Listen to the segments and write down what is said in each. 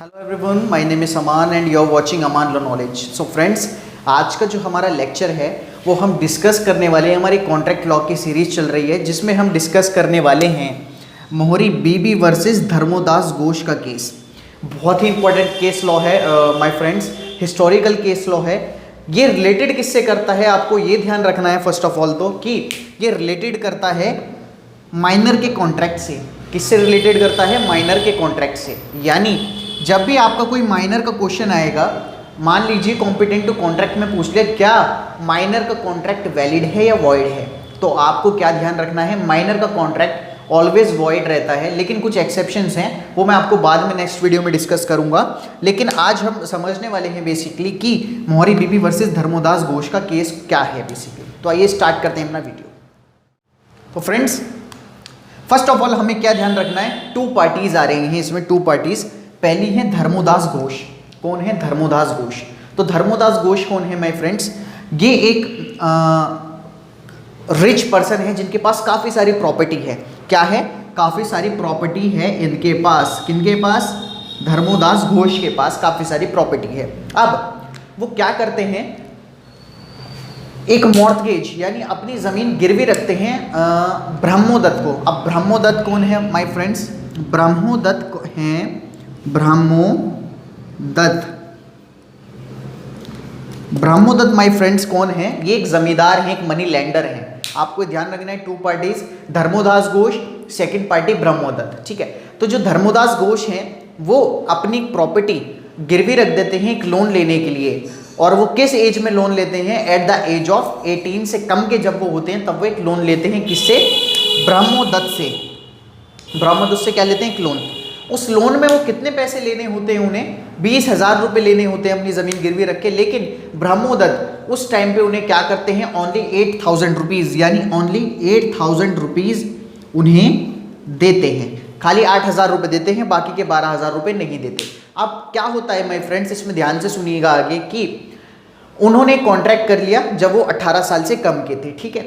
Hello everyone, my name is Aman and you are watching Aman low knowledge. So friends, आज का जो हमारा lecture है वो हम डिस्कस करने वाले हैं। हमारी कॉन्ट्रैक्ट लॉ की सीरीज चल रही है जिसमें हम डिस्कस करने वाले हैं मोहरी बीबी वर्सेस धर्मोदास घोष का केस। बहुत ही इंपॉर्टेंट केस लॉ है my friends, historical case law है। ये रिलेटेड किससे करता है, आपको ये ध्यान रखना है फर्स्ट ऑफ ऑल तो कि ये रिलेटेड करता है माइनर के कॉन्ट्रैक्ट से। किससे रिलेटेड करता है? माइनर के कॉन्ट्रैक्ट से। यानी जब भी आपका कोई माइनर का क्वेश्चन आएगा, मान लीजिए कॉम्पिटेंट टू कॉन्ट्रैक्ट में पूछ लिया क्या माइनर का कॉन्ट्रैक्ट वैलिड है या वॉइड है, तो आपको क्या ध्यान रखना है, माइनर का कॉन्ट्रैक्ट ऑलवेज वॉइड रहता है। लेकिन कुछ एक्सेप्शंस हैं, वो मैं आपको बाद में नेक्स्ट वीडियो में डिस्कस करूंगा। लेकिन आज हम समझने वाले हैं बेसिकली कि मोहरी बीबी वर्सेस धर्मोदास घोष का केस क्या है बेसिकली। तो आइए स्टार्ट करते हैं अपना वीडियो। तो फ्रेंड्स, फर्स्ट ऑफ ऑल हमें क्या ध्यान रखना है, टू पार्टीज आ रही हैं इसमें, टू पार्टीज। पहली है धर्मोदास घोष। कौन है? धर्मोदास घोष। तो धर्मोदास घोष कौन है माय फ्रेंड्स? ये एक रिच पर्सन है जिनके पास काफ़ी सारी प्रॉपर्टी है। क्या है? काफ़ी सारी प्रॉपर्टी है इनके पास। किनके पास? धर्मोदास घोष के पास काफ़ी सारी प्रॉपर्टी है। अब वो क्या करते हैं, एक मॉर्टगेज यानी अपनी ज़मीन गिरवी रखते हैं ब्रह्मोदत्त को। अब ब्रह्मोदत्त कौन है माय फ्रेंड्स? ब्रह्मोदत्त हैं ब्रह्मोदत्त। ब्रह्मोदत्त माय फ्रेंड्स कौन है? ये एक जमींदार है, एक मनी लैंडर है। आपको ध्यान रखना है, two parties, Dharmodas Ghosh, second party Brahmodatta. ठीक है, तो जो धर्मोदास घोष हैं वो अपनी प्रॉपर्टी गिरवी रख देते हैं एक लोन लेने के लिए। और वो किस एज में लोन लेते हैं? एट द एज ऑफ 18 से कम के जब वो होते हैं तब वो एक लोन लेते हैं। किससे? ब्रह्मोदत्त से। ब्रह्मोदत्त से क्या लेते हैं? एक लोन। उस लोन में वो कितने पैसे लेने होते हैं? उन्हें 20,000 रुपये लेने होते हैं अपनी ज़मीन गिरवी रख के। लेकिन ब्रह्मोदत्त उस टाइम पे उन्हें क्या करते हैं? ओनली 8,000 रुपीज़, यानी ओनली 8,000 रुपीज़ उन्हें देते हैं। खाली 8,000 रुपये देते हैं, बाकी के 12,000 रुपये नहीं देते। अब क्या होता है माय फ्रेंड्स, इसमें ध्यान से सुनिएगा आगे कि उन्होंने कॉन्ट्रैक्ट कर लिया जब वो 18 साल से कम के थे। ठीक है,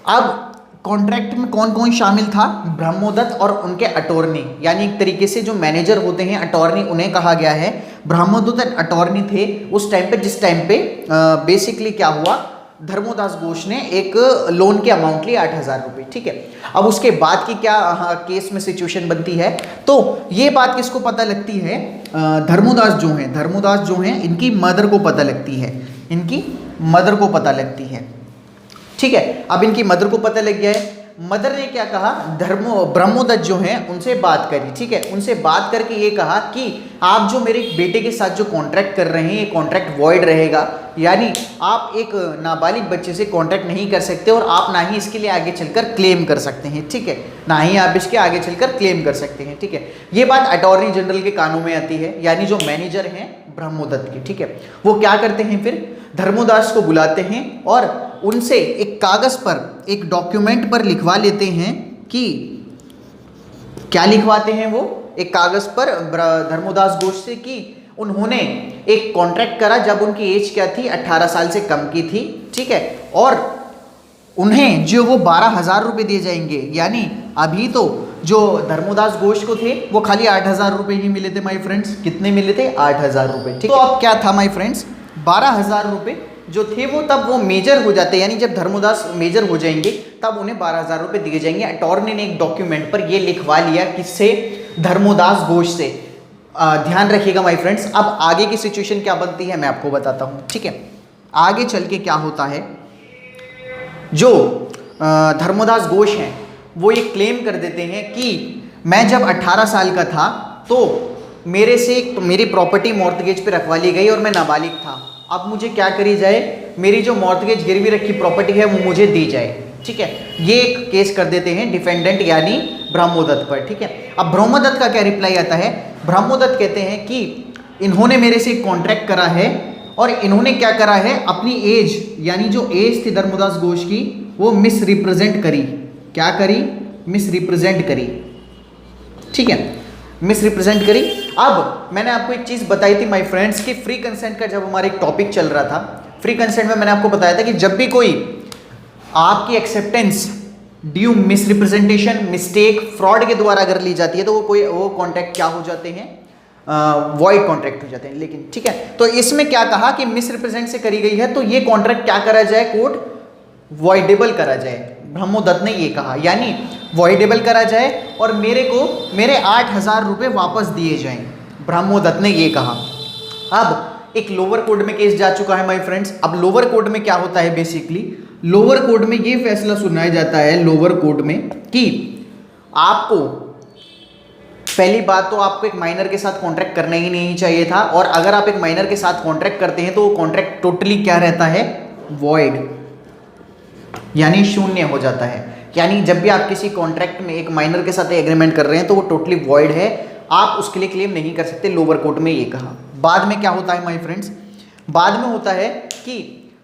अब कॉन्ट्रैक्ट में कौन कौन शामिल था? ब्रह्मोदत्त और उनके अटॉर्नी, यानी एक तरीके से जो मैनेजर होते हैं अटॉर्नी, उन्हें कहा गया है। ब्रह्मोदत्त अटॉर्नी थे उस टाइम पे, जिस टाइम पे बेसिकली क्या हुआ, धर्मोदास घोष ने एक लोन की अमाउंट ली 8,000 रुपये। ठीक है, अब उसके बाद की क्या केस में सिचुएशन बनती है, तो ये बात किसको पता लगती है? धर्मोदास जो हैं इनकी मदर को पता लगती है। इनकी मदर को पता लगती है। ठीक है, अब इनकी मदर को पता लग गया है। मदर ने क्या कहा? ब्रह्मोदत्त जो हैं उनसे बात करी। ठीक है, उनसे बात करके ये कहा कि आप जो मेरे बेटे के साथ जो कॉन्ट्रैक्ट कर रहे हैं ये कॉन्ट्रैक्ट वॉइड रहेगा, यानी आप एक नाबालिग बच्चे से कॉन्ट्रैक्ट नहीं कर सकते और आप ना ही इसके लिए आगे चलकर क्लेम कर सकते हैं। ठीक है, ना ही आप इसके आगे चलकर क्लेम कर सकते हैं। ठीक है, ये बात अटॉर्नी जनरल के कानों में आती है, यानी जो मैनेजर हैं ब्रह्मोदत्त के। ठीक है, वो क्या करते हैं, फिर धर्मोदास को बुलाते हैं और उनसे एक कागज़ पर, एक डॉक्यूमेंट पर लिखवा लेते हैं कि क्या लिखवाते हैं वो, एक कागज़ पर धर्मोदास घोष से कि उन्होंने एक कॉन्ट्रैक्ट करा जब उनकी एज क्या थी? 18 साल से कम की थी। ठीक है, और उन्हें जो वो 12,000 रुपये दिए जाएंगे, यानी अभी तो जो धर्मोदास घोष को थे वो खाली 8,000 रुपये ही मिले थे माय फ्रेंड्स। कितने मिले थे? 8,000 रुपये। ठीक, तो अब क्या था माय फ्रेंड्स, 12,000 रुपये जो थे वो तब वो मेजर हो जाते, यानी जब धर्मोदास मेजर हो जाएंगे तब उन्हें 12,000 रुपये दिए जाएंगे। अटॉर्नी ने एक डॉक्यूमेंट पर ये लिखवा लिया, किससे? धर्मोदास घोष से। ध्यान रखिएगा माय फ्रेंड्स। अब आगे की सिचुएशन क्या बनती है मैं आपको बताता हूँ। ठीक है, आगे चल के क्या होता है, जो धर्मोदास घोष हैं वो ये क्लेम कर देते हैं कि मैं जब 18 साल का था तो मेरे से मेरी प्रॉपर्टी मॉर्टगेज पे रखवा ली गई और मैं नाबालिग था। अब मुझे क्या करी जाए, मेरी जो मॉर्टगेज गिरवी रखी प्रॉपर्टी है वो मुझे दी जाए। ठीक है, ये एक केस कर देते हैं डिफेंडेंट यानी ब्रह्मोदत्त पर। ठीक है, अब ब्रह्मोदत्त का क्या रिप्लाई आता है? ब्रह्मोदत्त कहते हैं कि इन्होंने मेरे से कॉन्ट्रैक्ट करा है और इन्होंने क्या करा है, अपनी एज, यानी जो एज थी धर्मोदास घोष की, वो मिस रिप्रेजेंट करी। क्या करी? मिस रिप्रेजेंट करी। ठीक है, मिस रिप्रेजेंट करी। अब मैंने आपको एक चीज़ बताई थी माय फ्रेंड्स कि फ्री कंसेंट का जब हमारा एक टॉपिक चल रहा था, फ्री कंसेंट में मैंने आपको बताया था कि जब भी कोई आपकी acceptance due miss representation, mistake, fraud के द्वारा अगर ली जाती है तो वो कॉन्ट्रैक्ट क्या हो जाते हैं? वॉइड कॉन्ट्रैक्ट हो जाते हैं। लेकिन ठीक है, तो इसमें क्या कहा कि मिस रिप्रेजेंट से करी गई है तो ये कॉन्ट्रैक्ट क्या करा जाए, कोर्ट वॉइडेबल करा जाए। ब्रह्मोदत्त ने ये कहा, यानी वॉइडेबल करा जाए और मेरे 8,000 रुपये वापस दिए जाएं, ब्रह्मोदत्त ने ये कहा। अब एक लोअर कोर्ट में केस जा चुका है माय फ्रेंड्स। अब लोअर कोर्ट में क्या होता है, बेसिकली लोअर कोर्ट में ये फैसला सुनाया जाता है लोअर कोर्ट में कि आपको पहली बात तो आपको एक माइनर के साथ कॉन्ट्रैक्ट करना ही नहीं चाहिए था, और अगर आप एक माइनर के साथ कॉन्ट्रैक्ट करते हैं तो वो कॉन्ट्रैक्ट टोटली क्या रहता है, वॉइड, यानी शून्य हो जाता है। यानी जब भी आप किसी कॉन्ट्रैक्ट में एक माइनर के साथ एग्रीमेंट कर रहे हैं तो वो टोटली वॉइड है, आप उसके लिए क्लेम नहीं कर सकते, लोअर कोर्ट में ये कहा। बाद में क्या होता है माय फ्रेंड्स, बाद में होता है कि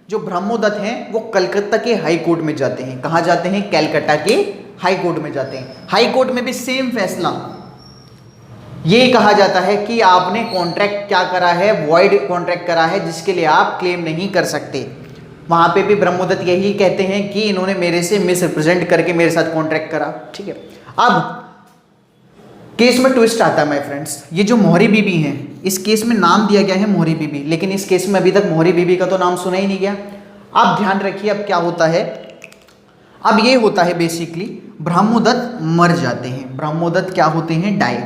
जो ब्रह्मोदत्त हैं वो कलकत्ता के हाई कोर्ट में जाते हैं। कहाँ जाते हैं, कलकत्ता के हाई कोर्ट में जाते हैं। हाई कोर्ट में भी सेम फैसला ये कहा जाता है कि आपने कॉन्ट्रैक्ट क्या करा है, वॉइड कॉन्ट्रैक्ट करा है, जिसके लिए आप क्लेम नहीं कर सकते। वहां पे भी ब्रह्मोदत्त यही कहते हैं कि इन्होंने मेरे से मिस रिप्रेजेंट करके मेरे साथ कॉन्ट्रैक्ट करा। ठीक है, अब केस में ट्विस्ट आता है माय फ्रेंड्स। ये जो मोहरी बीबी हैं, इस केस में नाम दिया गया है मोहरी बीबी, लेकिन इस केस में अभी तक मोहरी बीबी का तो नाम सुना ही नहीं गया। अब ध्यान रखिए, अब क्या होता है, अब ये होता है बेसिकली ब्रह्मोदत्त मर जाते हैं। ब्रह्मोदत्त क्या होते हैं, डाई,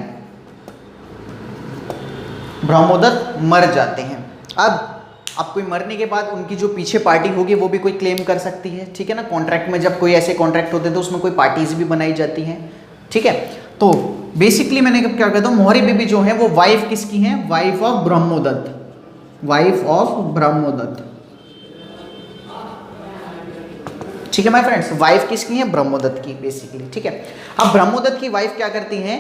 ब्रह्मोदत्त मर जाते हैं। अब कोई मरने के बाद उनकी जो पीछे पार्टी होगी वो भी कोई क्लेम कर सकती है। ठीक है ना, कॉन्ट्रैक्ट में जब कोई ऐसे कॉन्ट्रैक्ट होते हैं तो उसमें कोई पार्टीज भी बनाई जाती हैं। ठीक है, तो बेसिकली मैंने क्या कहता हूँ, मोहरी बीबी जो है वो वाइफ किसकी हैं, वाइफ ऑफ ब्रह्मोदत्त, वाइफ ऑफ ब्रह्मोदत्त। ठीक है माय फ्रेंड्स, वाइफ किसकी है, ब्रह्मोदत्त की बेसिकली। ठीक है, अब ब्रह्मोदत्त की वाइफ क्या करती हैं,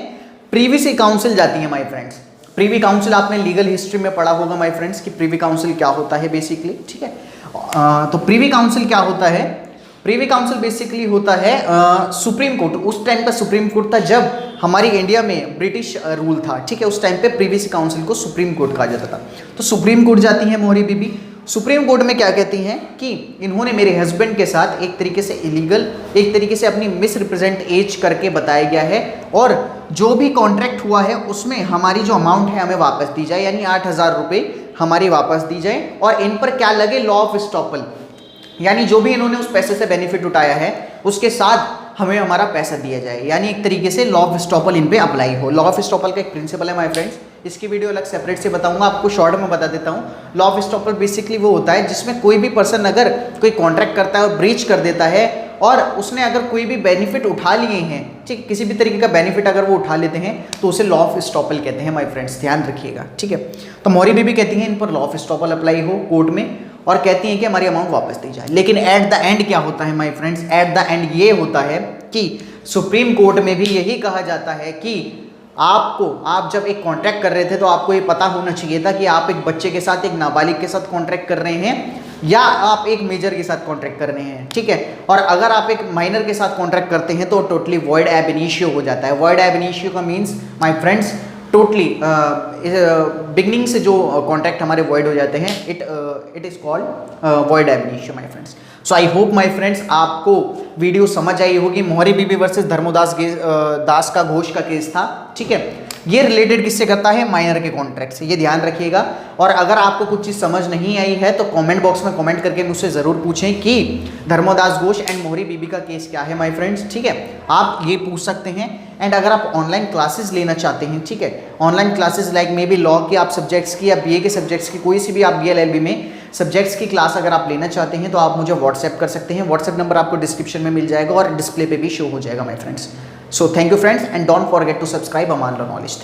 प्रीवी से काउंसिल जाती है माय फ्रेंड्स। प्रीवी काउंसिल आपने लीगल हिस्ट्री में पढ़ा होगा माय फ्रेंड्स कि प्रीवी काउंसिल क्या होता है बेसिकली। ठीक है, तो प्रीवी काउंसिल क्या होता है, प्रीवी काउंसिल बेसिकली होता है सुप्रीम कोर्ट। उस टाइम का सुप्रीम कोर्ट था जब हमारी इंडिया में ब्रिटिश रूल था। ठीक है, उस टाइम पे प्रीवी काउंसिल को सुप्रीम कोर्ट कहा जाता था। तो सुप्रीम कोर्ट जाती है मोहरी बीबी। सुप्रीम कोर्ट में क्या कहती हैं कि इन्होंने मेरे हस्बैंड के साथ एक तरीके से इलीगल, एक तरीके से अपनी मिस रिप्रेजेंट एज करके बताया गया है, और जो भी कॉन्ट्रैक्ट हुआ है उसमें हमारी जो अमाउंट है हमें वापस दी जाए, यानी 8,000 रुपये हमारी वापस दी जाए, और इन पर क्या लगे, लॉ ऑफ स्टॉपल, यानी जो भी इन्होंने उस पैसे से बेनिफिट उठाया है उसके साथ हमें हमारा पैसा दिया जाए, यानी एक तरीके से लॉ ऑफ स्टॉपल इन पे अप्लाई हो। लॉ ऑफ स्टॉपल का एक प्रिंसिपल है माय फ्रेंड्स, इसकी वीडियो अलग सेपरेट से बताऊंगा, आपको शॉर्ट में बता देता हूँ। लॉ ऑफ स्टॉपल बेसिकली वो होता है जिसमें कोई भी पर्सन अगर कोई कॉन्ट्रैक्ट करता है और ब्रीच कर देता है और उसने अगर कोई भी बेनिफिट उठा लिए हैं, ठीक, किसी भी तरीके का बेनिफिट अगर वो उठा लेते हैं तो उसे लॉ ऑफ स्टॉपल कहते हैं माय फ्रेंड्स, ध्यान रखिएगा। ठीक है, तो मोहरी बीबी कहती हैं इन पर लॉ ऑफ स्टॉपल अप्लाई हो कोर्ट में, और कहती हैं कि हमारी अमाउंट वापस दी जाए। लेकिन एट द एंड क्या होता है my friends, at the end ये होता है कि सुप्रीम कोर्ट में भी यही कहा जाता है कि आप जब एक कॉन्ट्रैक्ट कर रहे थे तो आपको ये पता होना चाहिए था कि आप एक बच्चे के साथ, एक नाबालिग के साथ कॉन्ट्रैक्ट कर रहे हैं या आप एक मेजर के साथ कॉन्ट्रैक्ट कर रहे हैं। ठीक है, और अगर आप एक माइनर के साथ कॉन्ट्रैक्ट करते हैं तो टोटली वॉइड एब इनिशियो हो जाता है। वॉइड एब इनिशियो का means my friends totally beginning से जो कॉन्ट्रैक्ट हमारे वॉइड हो जाते हैं, इट इज़ कॉल्ड वॉइड एब initio my friends. So I hope my friends आपको वीडियो समझ आई होगी। मोहरी बीबी वर्सेस धर्मोदास दास का घोष का केस था। ठीक है, ये रिलेटेड किससे करता है, माइनर के कॉन्ट्रैक्ट से, ये ध्यान रखिएगा। और अगर आपको कुछ चीज़ समझ नहीं आई है तो कमेंट बॉक्स में कमेंट करके मुझसे ज़रूर पूछें कि धर्मोदास घोष एंड मोहरी बीबी का केस क्या है माय फ्रेंड्स। ठीक है, आप ये पूछ सकते हैं। एंड अगर आप ऑनलाइन क्लासेस लेना चाहते हैं, ठीक है, online classes like may be law की आप सब्जेक्ट्स की या बीए के सब्जेक्ट्स की, कोई सी भी आप BLLB में सब्जेक्ट्स की क्लास अगर आप लेना चाहते हैं तो आप मुझे व्हाट्सएप कर सकते हैं। व्हाट्सएप नंबर आपको डिस्क्रिप्शन में मिल जाएगा और डिस्प्ले पे भी शो हो जाएगा my friends. So thank you friends and don't forget to subscribe Aman learn knowledge.